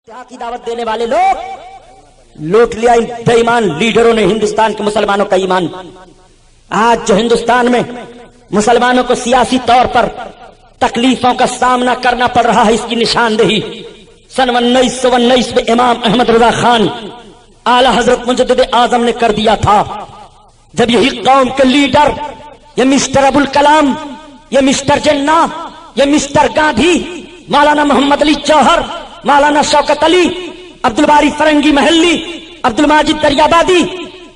اتحاد کی دعوت دینے والے لوگ لوٹ لیا ان بے ایمان لیڈروں نے ہندوستان کے مسلمانوں کا ایمان۔ آج جو ہندوستان میں مسلمانوں کو سیاسی طور پر تکلیفوں کا سامنا کرنا پڑ رہا ہے، اس کی نشاندہی سن 1919 میں امام احمد رضا خان اعلی حضرت مجدد اعظم نے کر دیا تھا، جب یہی قوم کے لیڈر یہ مسٹر ابوالکلام، یہ مسٹر جناح، یہ مسٹر گاندھی، مولانا محمد علی جوہر، مولانا شوکت علی، عبدالباری فرنگی محلی، عبدالماجد دریابادی،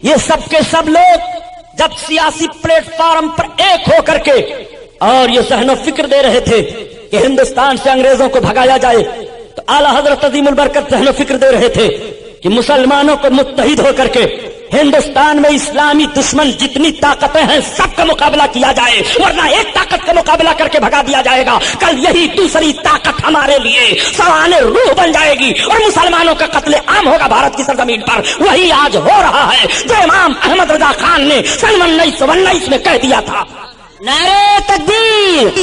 یہ سب کے سب لوگ جب سیاسی پلیٹ فارم پر ایک ہو کر کے اور یہ ذہن و فکر دے رہے تھے کہ ہندوستان سے انگریزوں کو بھگایا جائے، تو اعلیٰ حضرت عظیم البرکت ذہن و فکر دے رہے تھے کہ مسلمانوں کو متحد ہو کر کے ہندوستان میں اسلامی دشمن جتنی طاقتیں ہیں سب کا مقابلہ کیا جائے، ورنہ ایک طاقت کا مقابلہ کر کے بھگا دیا جائے گا، کل یہی دوسری طاقت ہمارے لیے سوانح روح بن جائے گی اور مسلمانوں کا قتل عام ہوگا بھارت کی سرزمین پر۔ وہی آج ہو رہا ہے جو امام احمد رضا خان نے سن 1919 میں کہہ دیا تھا۔ نعرہ تکبیر،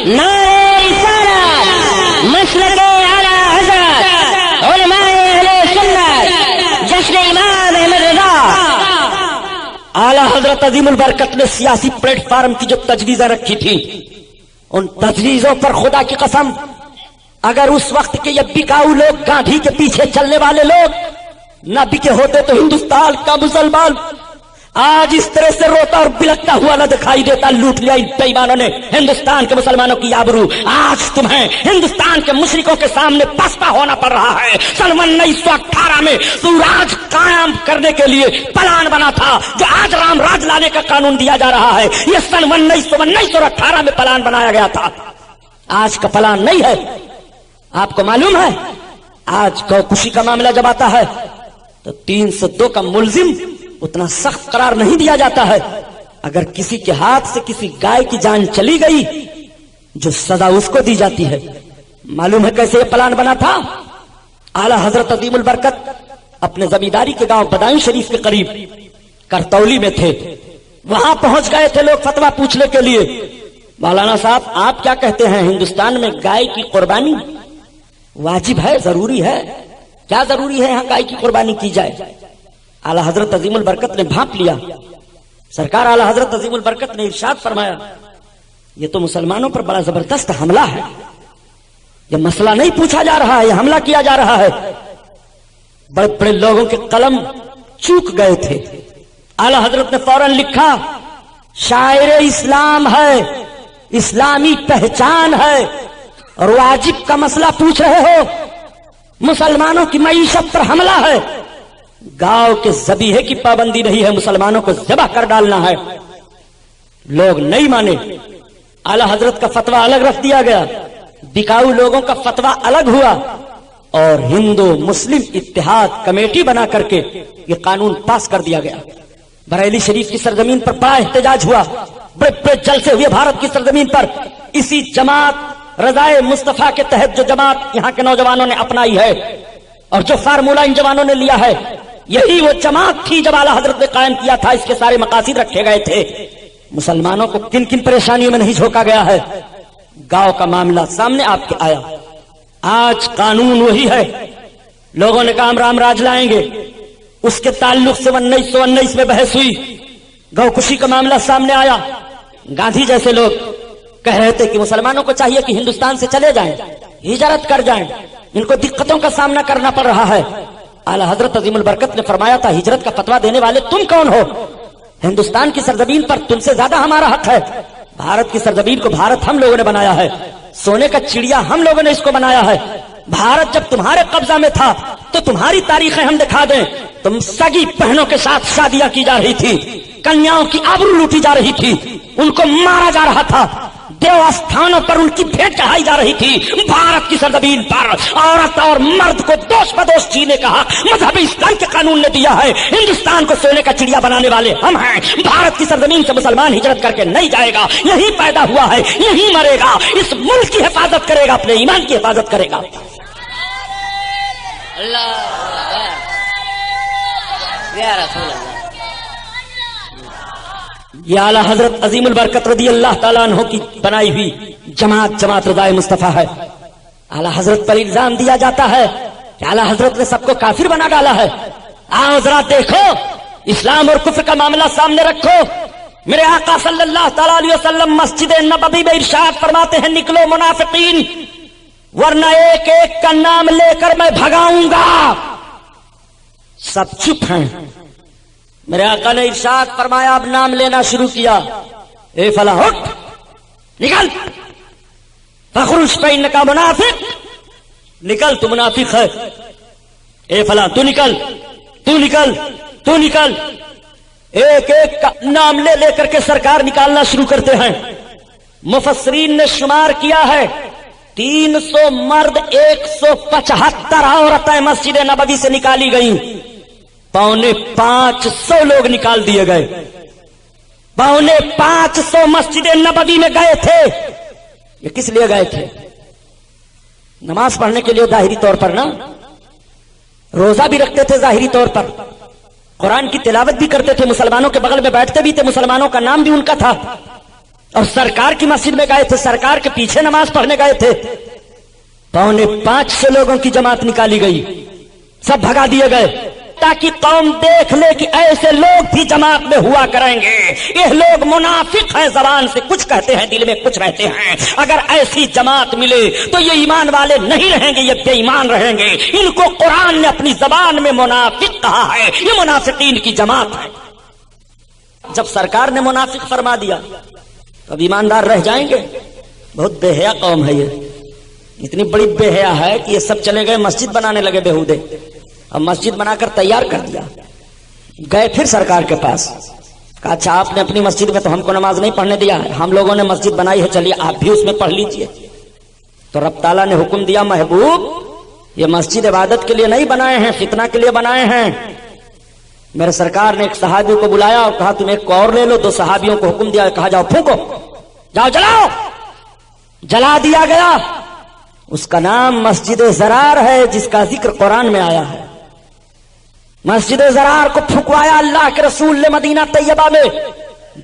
نعرہ رسالت، مسلک اعلیٰ حضرت علماء اہل سنت، جشن امام احمد رضا۔ اعلیٰ حضرت عظیم البرکت نے سیاسی پلیٹ فارم کی جو تجویزیں رکھی تھی، ان تجویزوں پر خدا کی قسم اگر اس وقت کے یہ بکاؤ لوگ گاندھی کے پیچھے چلنے والے لوگ نہ بکے ہوتے تو ہندوستان کا مسلمان آج اس طرح سے روتا اور بلکتا ہوا نہ دکھائی دیتا۔ لوٹ لیا ان بے ایمانوں نے ہندوستان کے مسلمانوں کی آبرو۔ آج تمہیں ہندوستان کے مشرکوں کے سامنے پسپا ہونا پڑ رہا ہے۔ سن 1918 میں تو راج قائم کرنے کے لیے پلان بنا تھا، جو آج رام راج لانے کا قانون دیا جا رہا ہے، یہ سن 1918 میں پلان بنایا گیا تھا، آج کا پلان نہیں ہے۔ آپ کو معلوم ہے آج گو کشی کا معاملہ جب آتا ہے تو 302 کا ملزم اتنا سخت قرار نہیں دیا جاتا ہے۔ اگر کسی کے ہاتھ سے کسی گائے کی جان چلی گئی جو سزا اس کو دی جاتی ہے۔ معلوم ہے کیسے یہ پلان بنا تھا؟ اعلیٰ حضرت عظیم البرکت اپنے زمینداری کے گاؤں بدائن شریف کے قریب کرتولی میں تھے، وہاں پہنچ گئے تھے لوگ فتویٰ پوچھنے کے لیے۔ مولانا صاحب آپ کیا کہتے ہیں، ہندوستان میں گائے کی قربانی واجب ہے، ضروری ہے؟ کیا ضروری ہے یہاں گائے کی قربانی کی جائے؟ اعلیٰ حضرت عظیم البرکت نے بھانپ لیا۔ سرکار اعلیٰ حضرت عظیم البرکت نے ارشاد فرمایا، یہ تو مسلمانوں پر بڑا زبردست حملہ ہے، یہ مسئلہ نہیں پوچھا جا رہا ہے، یہ حملہ کیا جا رہا ہے۔ بڑے بڑے لوگوں کے قلم چوک گئے تھے۔ اعلیٰ حضرت نے فوراً لکھا، شاعر اسلام ہے، اسلامی پہچان ہے، اور واجب کا مسئلہ پوچھ رہے ہو، مسلمانوں کی معیشت پر حملہ ہے۔ گاؤں کے ذبیحے کی پابندی نہیں ہے، مسلمانوں کو ذبح کر ڈالنا ہے۔ لوگ نہیں مانے، اعلیٰ حضرت کا فتویٰ الگ رکھ دیا گیا، بکاؤ لوگوں کا فتویٰ الگ ہوا، اور ہندو مسلم اتحاد کمیٹی بنا کر کے یہ قانون پاس کر دیا گیا۔ بریلی شریف کی سرزمین پر بڑا احتجاج ہوا، بڑے بڑے جلسے ہوئے بھارت کی سرزمین پر۔ اسی جماعت رضائے مصطفیٰ کے تحت جو جماعت یہاں کے نوجوانوں نے اپنائی ہے اور جو فارمولہ ان جوانوں نے لیا ہے، یہی وہ جماعت تھی جب اعلیٰ حضرت نے قائم کیا تھا۔ اس کے سارے مقاصد رکھے گئے تھے۔ مسلمانوں کو کن کن پریشانیوں میں نہیں جھونکا گیا ہے۔ گاؤں کا معاملہ سامنے آپ کے آیا، آج قانون وہی ہے۔ لوگوں نے کہا ہم رام راج لائیں گے، اس کے تعلق سے 1919 میں بحث ہوئی، گو کشی کا معاملہ سامنے آیا۔ گاندھی جیسے لوگ کہہ رہے تھے کہ مسلمانوں کو چاہیے کہ ہندوستان سے چلے جائیں، ہجرت کر جائیں، ان کو دقتوں کا سامنا کرنا پڑ رہا ہے۔ اعلیٰ حضرت عظیم البرکت نے فرمایا تھا، ہجرت کا فتویٰ دینے والے تم کون ہو؟ ہندوستان کی سرزمین پر تم سے زیادہ ہمارا حق ہے۔ بھارت کی سرزمین کو بھارت ہم لوگوں نے بنایا ہے، سونے کا چڑیا ہم لوگوں نے اس کو بنایا ہے۔ بھارت جب تمہارے قبضہ میں تھا تو تمہاری تاریخیں ہم دکھا دیں، تم سگی بہنوں کے ساتھ شادیاں کی جا رہی تھی، کنیاؤں کی آبرو لوٹی جا رہی تھی، ان کو مارا جا رہا تھا، دیو استھانوں پر ان کی بھیٹ چڑھائی جا رہی تھی۔ بھارت کی سرزمین پر عورت اور مرد کو دوش بدوش جینے کا حق مذہب اسلام کے قانون نے دیا ہے۔ ہندوستان کو سونے کا چڑیا بنانے والے ہم ہیں۔ بھارت کی سرزمین سے مسلمان ہجرت کر کے نہیں جائے گا، یہی پیدا ہوا ہے، یہی مرے گا، اس ملک کی حفاظت کرے گا، اپنے ایمان کی حفاظت کرے گا۔ اللہ یا رسول اللہ۔ یہ اعلیٰ حضرت عظیم البرکت رضی اللہ تعالیٰ عنہ کی بنائی ہوئی جماعت رضائے مصطفیٰ ہے۔ اعلیٰ حضرت پر الزام دیا جاتا ہے کہ اعلیٰ حضرت نے سب کو کافر بنا ڈالا ہے؟ آؤ ذرا دیکھو، اسلام اور کفر کا معاملہ سامنے رکھو۔ میرے آقا صلی اللہ تعالی علیہ وسلم مسجد نبوی میں ارشاد فرماتے ہیں، نکلو منافقین ورنہ ایک ایک کا نام لے کر میں بھگاؤں گا۔ سب چپ ہیں۔ میرے آقا نے ارشاد فرمایا، اب نام لینا شروع کیا، اے فلاں اٹھ نکل، فخرج فإنک منافق، نکل تو منافق ہے، اے فلاں تو نکل، تو نکل، تو نکل۔ ایک ایک کا نام لے لے کر کے سرکار نکالنا شروع کرتے ہیں۔ مفسرین نے شمار کیا ہے 300 مرد 175 عورتیں مسجد نبوی سے نکالی گئیں، 550 لوگ نکال دیے گئے، 550 مسجد نبوی میں گئے تھے۔ یہ کس لیے گئے تھے؟ نماز پڑھنے کے لیے ظاہری طور پر نا، روزہ بھی رکھتے تھے ظاہری طور پر، قرآن کی تلاوت بھی کرتے تھے، مسلمانوں کے بغل میں بیٹھتے بھی تھے، مسلمانوں کا نام بھی ان کا تھا، اور سرکار کی مسجد میں گئے تھے، سرکار کے پیچھے نماز پڑھنے گئے تھے۔ 550 لوگوں کی جماعت نکالی گئی، سب بھگا دیے گئے تاکہ قوم دیکھ لے کہ ایسے لوگ بھی جماعت میں ہوا کریں گے، یہ لوگ منافق ہیں، زبان سے کچھ کہتے ہیں دل میں کچھ رہتے ہیں، اگر ایسی جماعت ملے تو یہ ایمان والے نہیں رہیں گے، یہ بے ایمان رہیں گے۔ ان کو قرآن نے اپنی زبان میں منافق کہا ہے، یہ منافقین کی جماعت ہے۔ جب سرکار نے منافق فرما دیا تو اب ایماندار رہ جائیں گے؟ بہت بے حیا قوم ہے، یہ اتنی بڑی بے حیا ہے کہ یہ سب چلے گئے مسجد بنانے لگے بیہودے، اب مسجد بنا کر تیار کر دیا۔ گئے پھر سرکار کے پاس، کہا اچھا آپ نے اپنی مسجد میں تو ہم کو نماز نہیں پڑھنے دیا ہے، ہم لوگوں نے مسجد بنائی ہے، چلیے آپ بھی اس میں پڑھ لیجئے۔ تو رب تعالیٰ نے حکم دیا، محبوب یہ مسجد عبادت کے لیے نہیں بنائے ہیں، فتنہ کے لیے بنائے ہیں۔ میرے سرکار نے ایک صحابی کو بلایا اور کہا تم ایک کو اور لے لو، 2 صحابیوں کو حکم دیا، کہا جاؤ پھونکو، جاؤ جلاؤ، جلا دیا گیا۔ اس کا نام مسجد زرار ہے، جس کا ذکر قرآن میں آیا ہے۔ مسجد زرار کو پھکوایا اللہ کے رسول نے مدینہ طیبہ میں،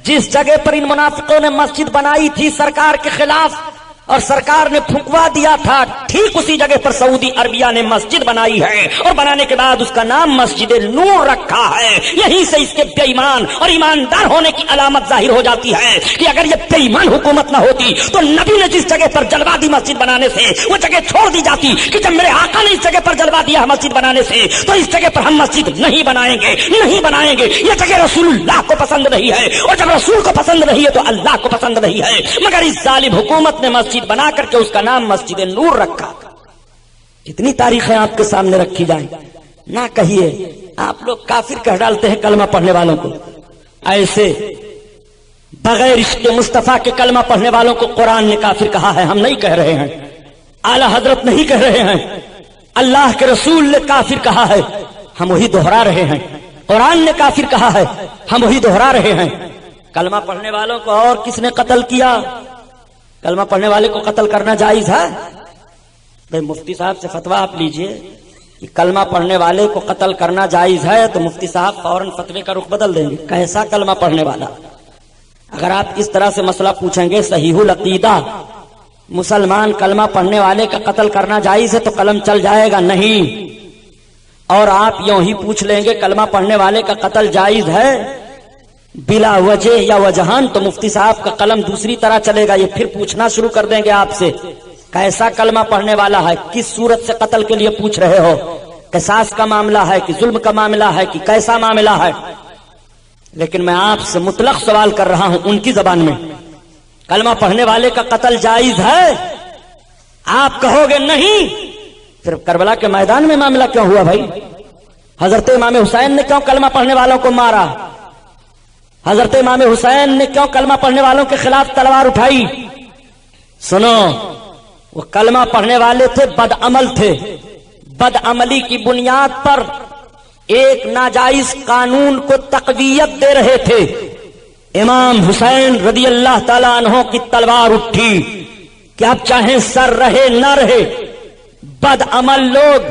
جس جگہ پر ان منافقوں نے مسجد بنائی تھی سرکار کے خلاف اور سرکار نے پھکوا دیا تھا، ٹھیک اسی جگہ پر سعودی عربیہ نے مسجد بنائی ہے، اور بنانے کے بعد اس کا نام مسجد نور رکھا ہے۔ یہیں سے اس کے بے ایمان اور ایماندار ہونے کی علامت ظاہر ہو جاتی ہے کہ اگر یہ بے ایمان حکومت نہ ہوتی تو نبی نے جس جگہ پر جلوا دی مسجد بنانے سے وہ جگہ چھوڑ دی جاتی کہ جب میرے آقا نے اس جگہ پر جلوا دیا مسجد بنانے سے تو اس جگہ پر ہم مسجد نہیں بنائیں گے، نہیں بنائیں گے، یہ جگہ رسول اللہ کو پسند نہیں ہے، اور جب رسول کو پسند نہیں ہے تو اللہ کو پسند نہیں ہے۔ مگر اس ظالم حکومت نے مسجد بنا کر کے اس کا نام مسجد نور رکھا۔ کتنی تاریخیں آپ کے سامنے رکھی جائیں، نہ کہیے آپ لوگ کافر کہہ ڈالتے ہیں کلمہ پڑھنے والوں کو، ایسے بغیر عشق مصطفیٰ کے کلمہ پڑھنے والوں کو قرآن نے کافر کہا ہے، ہم نہیں کہہ رہے ہیں، اعلی حضرت نہیں کہہ رہے ہیں، اللہ کے رسول نے کافر کہا ہے، ہم وہی دہرا رہے ہیں۔ قرآن نے کافر کہا ہے، ہم وہی دہرا رہے ہیں۔ کلمہ پڑھنے والوں کو اور کس نے قتل کیا؟ کلمہ پڑھنے والے کو قتل کرنا جائز ہے؟ بھئی مفتی صاحب سے فتویٰ آپ لیجئے کہ کلمہ پڑھنے والے کو قتل کرنا جائز ہے، تو مفتی صاحب فوراً فتوے کا رخ بدل دیں گے، کیسا کلمہ پڑھنے والا؟ اگر آپ اس طرح سے مسئلہ پوچھیں گے صحیح العقیدہ مسلمان کلمہ پڑھنے والے کا قتل کرنا جائز ہے تو قلم چل جائے گا، نہیں۔ اور آپ یوں ہی پوچھ لیں گے کلمہ پڑھنے والے کا قتل جائز ہے بلا وجہ یا وجہان، تو مفتی صاحب کا قلم دوسری طرح چلے گا، یہ پھر پوچھنا شروع کر دیں گے آپ سے کیسا کلمہ پڑھنے والا ہے، کس صورت سے قتل کے لیے پوچھ رہے ہو، قصاص کا معاملہ ہے کہ ظلم کا معاملہ ہے کہ کیسا معاملہ ہے؟ لیکن میں آپ سے مطلق سوال کر رہا ہوں ان کی زبان میں، کلمہ پڑھنے والے کا قتل جائز ہے؟ آپ کہو گے نہیں، پھر کربلا کے میدان میں معاملہ کیوں ہوا بھائی؟ حضرت امام حسین نے کیوں کلمہ پڑھنے والوں کو مارا؟ حضرت امام حسین نے کیوں کلمہ پڑھنے والوں کے خلاف تلوار اٹھائی؟ سنو، وہ کلمہ پڑھنے والے تھے، بد عمل تھے، بد عملی کی بنیاد پر ایک ناجائز قانون کو تقویت دے رہے تھے۔ امام حسین رضی اللہ تعالیٰ عنہ کی تلوار اٹھی کہ اب چاہے سر رہے نہ رہے، بد عمل لوگ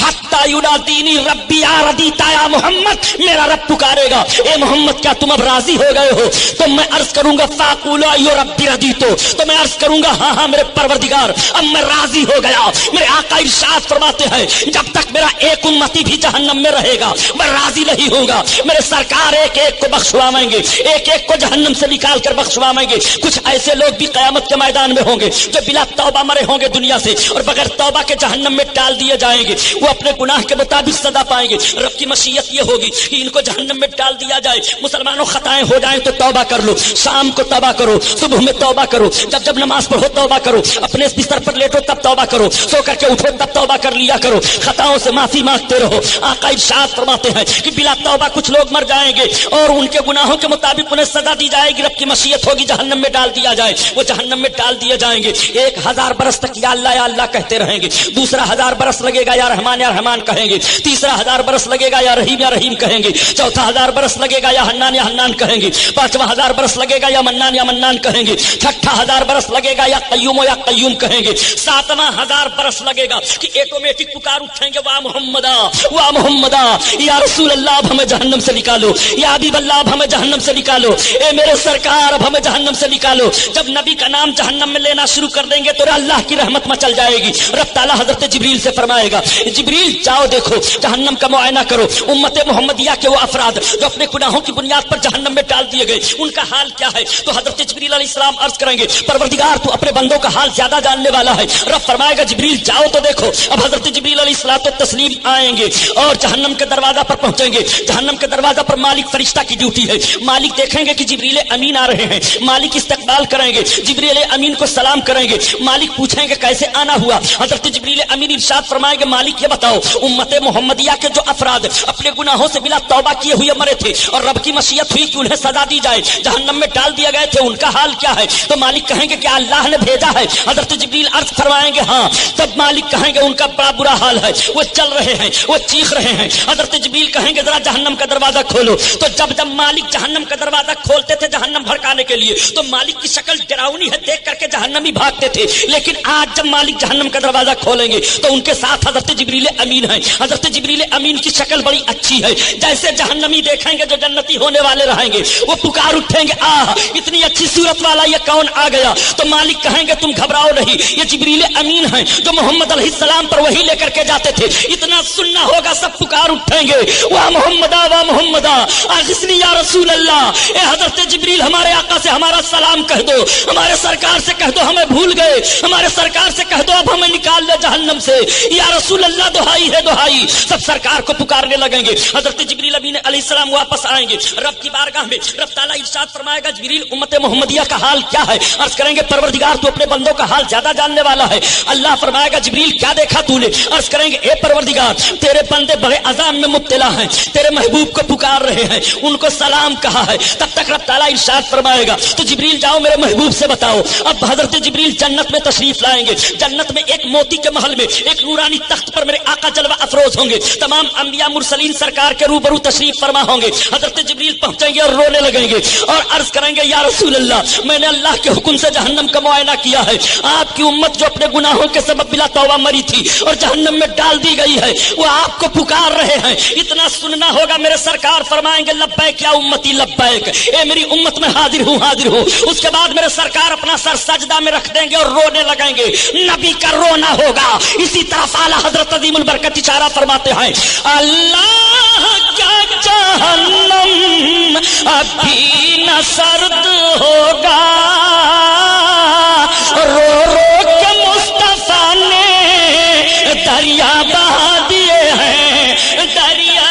حتی ینادینی ربی یا ردیتا یا محمد، میرا رب پکارے گا اے محمد کیا تم اب راضی ہو گئے ہو؟ تو میں عرض کروں گا فاقول ایو ربی ردیتو، تو میں عرض کروں گا ہاں ہاں میرے پروردگار اب میں راضی ہو گیا۔ میرے آقا ارشاد فرماتے ہیں جب تک میرا ایک امتی بھی جہنم میں رہے گا میں راضی نہیں ہوں گا۔ میرے سرکار ایک ایک کو بخشوائیں گے، ایک ایک کو جہنم سے نکال کر بخشوائیں گے۔ کچھ ایسے لوگ بھی قیامت کے میدان میں ہوں گے جو بلا توبہ مرے ہوں گے دنیا سے اور بغیر توبہ کے جہنم میں ڈال دیے جائیں گے، وہ اپنے گناہ کے مطابق سزا پائیں گے۔ رب کی مشیت یہ ہوگی کہ ان کو جہنم میں ڈال دیا جائے۔ مسلمانوں خطائیں ہو جائیں تو توبہ کر لو، شام کو توبہ کرو، صبح میں توبہ کرو، جب نماز پڑھو توبہ کرو، اپنے بستر پر لیٹو تب توبہ کرو، سو کر کے اٹھو تب توبہ کر لیا کرو، خطاؤں سے معافی مانگتے رہو۔ آقا ارشاد فرماتے ہیں کہ بلا توبہ کچھ لوگ مر جائیں گے اور ان کے گناہوں کے مطابق انہیں سزا دی جائے گی، رب کی مشیت ہوگی جہنم میں ڈال دیا جائے، وہ جہنم میں ڈال دیے جائیں گے۔ 1000 برس تک یا اللہ کہتے رہیں گے، دوسرا 1000 برس لگے گا یا رحمان کہیں گے، تیسرا 1000 برس لگے گا یا رحیم کہیں گے، چوتھا 1000 برس لگے گا یا حنان کہیں گے، پانچواں 1000 برس لگے گا یا منان کہیں گے، چھٹا 1000 برس لگے گا یا قیوم کہیں گے، ساتواں 1000 برس لگے گا کہ ایٹومیٹک پکار اٹھیں گے وا محمدا یا رسول اللہ اب ہمیں جہنم سے نکالو، یا حبیب اللہ اب ہمیں جہنم سے نکالو، اے میرے سرکار اب ہمیں جہنم سے نکالو۔ جب نبی کا نام جہنم میں لینا شروع کر دیں گے تو اللہ کی رحمت مچل جائے گی۔ رب تعالیٰ حضرت جبریل سے فرمائے گا جبریل جاؤ دیکھو جہنم کا معائنہ کرو، امت محمدیہ کے وہ افراد جو اپنے گناہوں کی بنیاد پر جہنم میں ڈال دیے گئے ان کا حال کیا ہے؟ تو حضرت جبریل علیہ السلام عرض کریں گے پروردگار تو اپنے بندوں کا حال زیادہ جاننے والا ہے۔ رب فرمائے گا جبریل جاؤ تو دیکھو۔ اب حضرت جبریل علیہ السلام تو تسلیم آئیں گے اور جہنم کے دروازہ پر پہنچیں گے۔ جہنم کے دروازہ پر مالک فرشتہ کی ڈیوٹی ہے، مالک دیکھیں گے کہ جبریل امین آ رہے ہیں، مالک استقبال کریں گے، جبریل امین کو سلام کریں گے، مالک پوچھیں گے کیسے آنا ہوا؟ حضرت جبریل امین ارشاد فرمائیں گے مالک یہ بتاؤ امت محمدیہ کے جو افراد اپنے گناہوں سے بلا توبہ کیے ہوئے مرے تھے اور رب کی مشیت ہوئی کہ انہیں سزا دی جائے، جہنم میں ڈال دیے گئے تھے، ان کا حال کیا ہے؟ تو مالک کہیں گے کیا اللہ نے بھیجا ہے؟ حضرت جبریل عرض فرمائیں گے ہاں۔ تب مالک کہیں گے ان کا بڑا برا حال ہے، وہ چل رہے ہیں، وہ چیخ رہے ہیں۔ حضرت جبریل کہیں گے ذرا جہنم کا دروازہ کھولو۔ تو جب مالک جہنم کا دروازہ کھولتے تھے جہنم بھڑکانے کے لیے تو مالک کی شکل ڈراؤنی ہے، دیکھ کر کے جہنمی بھاگتے تھے، لیکن آج جب مالک جہنم کا دروازہ کھولیں گے تو ان کے ساتھ حضرت جبریل امین ہیں۔ حضرت جبریل امین کی شکل بڑی اچھی ہے، جیسے جہنمی دیکھیں گے جو جنتی ہونے والے رہیں گے وہ پکار اٹھیں گے آہ اتنی اچھی صورت والا یہ کون آ گیا؟ تو مالک کہیں گے تم گھبراؤ نہیں، یہ جبریل امین ہیں جو محمد علیہ السلام پر وحی لے کر کے جاتے تھے، اتنا سننا ہوگا سب پکار اٹھیں گے وا محمدا اغثنی یا رسول اللہ، اے حضرت جبریل ہمارے آقا سے ہمارا سلام کہہ دو، ہمارے سرکار سے کہہ دو ہمیں بھول گئے، ہمارے سرکار سے کہہ دو اب ہمیں نکال لے جہنم سے، یا رسول اللہ دہائی ہے دہائی۔ سب سرکار کو پکارنے لگیں گے۔ حضرت جبریل امین علیہ السلام واپس آئیں گے رب کی بارگاہ میں، رب تعالیٰ ارشاد فرمائے گا جبریل امت محمدیہ کا حال کیا ہے؟ عرض کریں گے پروردگار تو اپنے بندوں کا حال زیادہ جاننے والا ہے۔ اللہ فرمائے گا جبریل کیا دیکھا تو نے؟ عرض کریں گے اے پروردگار تیرے بندے بڑے عذاب میں مبتلا ہیں، تیرے محبوب کو پکار رہے ہیں، ان کو سلام کہا ہے۔ تب تک رب تعالیٰ ارشاد فرمائے گا تو جبریل جاؤ میرے محبوب سے بتاؤ۔ اب حضرت جبریل جنت میں تشریف لائیں گے، جنت میں ایک موتی کے محل میں ایک نورانی تخت پر میرے آقا جلوہ افروز ہوں گے، تمام انبیاء مرسلین سرکار کے روبرو تشریف فرما ہوں گے۔ حضرت جبریل پہنچیں گے اور رونے لگیں گے اور عرض کریں گے یا رسول اللہ میں نے اللہ کے حکم سے جہنم کا معائنہ کیا ہے، آپ کی امت جو اپنے گناہوں کے سبب بلا توبہ مری تھی اور جہنم میں ڈال دی گئی ہے وہ آپ کو پکار رہے ہیں، اتنا سننا ہوگا۔ میرے سرکار فرمائیں گے لبیک یا امتی لبیک، اے میری امت میں حاضر ہوں حاضر ہوں۔ اس کے بعد میرے سرکار اپنا سر سجدہ میں رکھ دیں گے اور رونے لگیں گے، نبی کا رونا ہوگا۔ اسی طرف اعلیٰ حضرت عظیم البرکت اشارہ فرماتے ہیں اللہ کیا جہنم ابھی نہ سرد ہوگا، رو رو کے مصطفیٰ نے دریا بہا دیے ہیں، دریا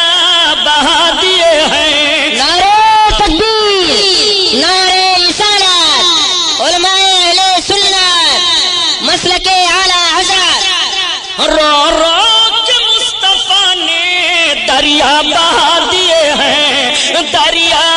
بہا دیے ہیں۔ نعرہ تکبیر، نعرہ رسالت، علماء اہل سنت، مسلک اعلی حضرت، رو رو کے مصطفیٰ نے دریا بہا دیے ہیں، دریا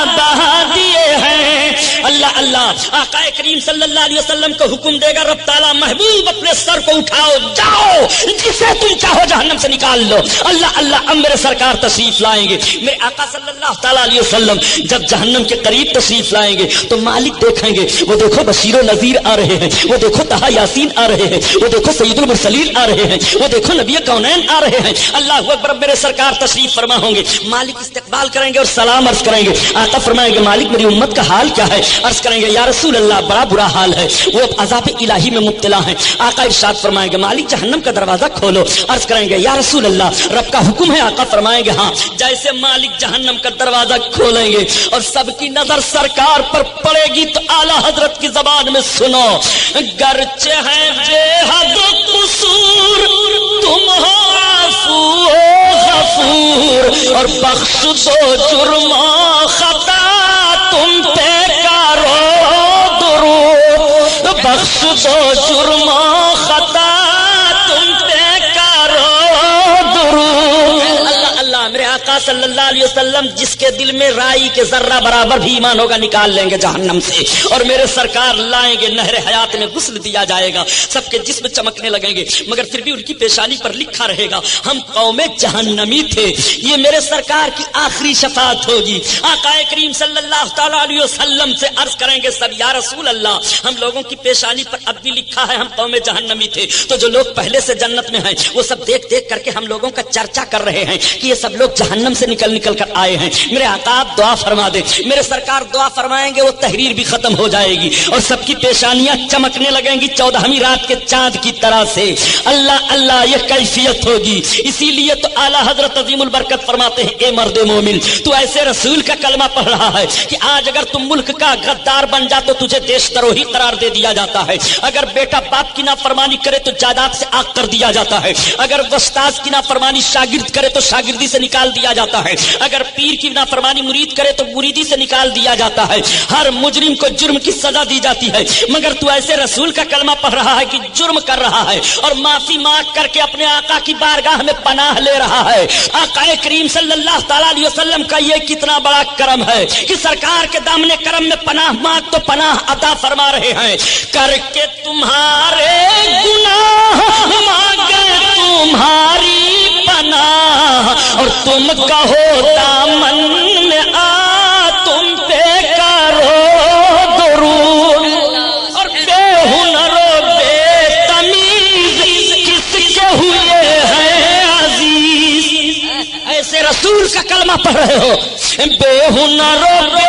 بہا دیے ہیں۔ اللہ اللہ آقا کریم صلی اللہ علیہ وسلم کو حکم دے گا رب تعالیٰ محبوب اپنے سر کو اٹھاؤ جاؤ جسے تم چاہو جہنم سے نکال لو. اللہ اللہ اب میرے سرکار تشریف لائیں گے. میرے آقا صلی اللہ تعالیٰ علیہ وسلم جب جہنم کے قریب تشریف لائیں گے تو مالک دیکھیں گے, وہ دیکھو بشیر و نذیر آ رہے ہیں, وہ دیکھو طہ یاسین آ رہے ہیں, وہ دیکھو سید المرسلین آ رہے ہیں, وہ دیکھو نبی کونین آ رہے ہیں. اللہ اکبر میرے سرکار تشریف فرما ہوں گے. مالک استقبال کریں گے اور سلام عرض کریں گے. آقا فرمائیں گے مالک میری امت کا حال کیا ہے؟ عرض کریں گے یا رسول اللہ بڑا برا حال ہے, وہ عذاب الہی میں مبتلا ہیں. آقا ارشاد فرمائیں گے مالک جہنم کا دروازہ کھولو. عرض کریں گے یا رسول اللہ رب کا حکم ہے. آقا فرمائیں گے ہاں. جیسے مالک جہنم کا دروازہ کھولیں گے اور سب کی نظر سرکار پر پڑے گی تو اعلیٰ حضرت کی زبان میں سنو, گرچہ ہے بے حد قصور تم ہو عفو غفور, اور بخش دو جرم و خطا تم پہ کرو درود, بخش دو جرم و خطا تم پہ کرو درود. اللہ اللہ میرے آقا صلی اللہ علیہ وسلم جس کے دل میں رائی کے ذرہ برابر بھی ایمان ہوگا نکال لیں گے جہنم سے, اور میرے سرکار لائیں گے نہر حیات میں غسل دیا جائے گا. سب کے جسم چمکنے لگیں گے مگر پھر بھی ان کی پیشانی پر لکھا رہے گا ہم قوم جہنمی تھے. یہ میرے سرکار کی آخری شفاعت ہوگی. آقا کریم صلی اللہ تعالیٰ علیہ وسلم سے عرض کریں گے سب یا رسول اللہ ہم لوگوں کی پیشانی پر اب بھی لکھا ہے ہم قوم جہنمی تھے. تو جو لوگ پہلے سے جنت میں ہیں وہ سب دیکھ دیکھ کر کے ہم لوگوں کا چرچا کر رہے ہیں کہ یہ سب لوگ جہنم سے نکل نکل کر آئے ہیں. میرے آقا آپ دعا فرما دیں. میرے سرکار دعا فرمائیں گے وہ تحریر بھی ختم ہو جائے گی اور سب کی پیشانیاں چمکنے لگیں گی 14ویں رات کے چاند کی طرح سے. اللہ اللہ یہ کیفیت ہوگی. اسی لیے تو اعلیٰ حضرت عظیم البرکت فرماتے ہیں اے مرد مومن تو ایسے رسول کا کلمہ پڑھ رہا ہے کہ آج اگر تم ملک کا غدار بن جا تو تجھے دیش دروہی قرار دے دیا جاتا ہے. اگر بیٹا باپ کی نافرمانی کرے تو جائیداد سے آگ کر دیا جاتا ہے. اگر استاد کی نافرمانی شاگرد کرے تو شاگردی سے نکال دیا جاتا ہے. اگر پیر کی نافرمانی مرید کرے تو مریدی سے نکال دیا جاتا ہے. ہر مجرم کو جرم کی سزا دی جاتی ہے. مگر تو ایسے رسول کا کلمہ پڑھ رہا ہے کہ جرم کر رہا ہے اور معافی مانگ کر کے اپنے آقا کی بارگاہ میں پناہ لے رہا ہے. آقا کریم صلی اللہ تعالیٰ علیہ وسلم کا یہ کتنا بڑا کرم ہے کہ سرکار کے دامن کرم میں پناہ مانگ تو پناہ عطا فرما رہے ہیں. کر کے تمہارے گناہ مانگے تمہاری پناہ, اور تم کہو دامن میں آ تم پہ کرو درود, اور بے ہنر و بے تمیز کس کے ہوئے ہیں عزیز. ایسے رسول کا کلمہ پڑھ رہے ہو بے ہنر و بے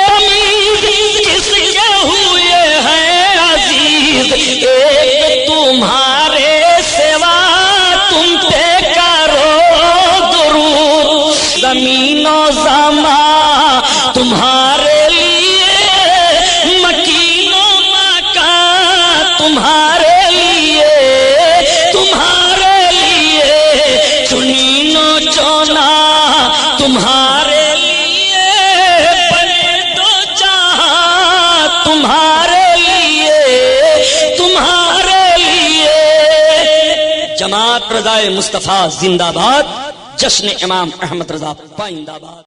تمیز کس کے ہوئے ہیں عزیز, ایک تمہارے سوا تم پہ کرو درود. زمین و زمان تمہارے لیے مکین و مکان تمہارے لیے چنین و چونا تمہارے لیے بنے دو جہاں تمہارے لیے. جماعت رضائے مصطفیٰ زندہ باد. جشن امام احمد رضا پائندہ باد.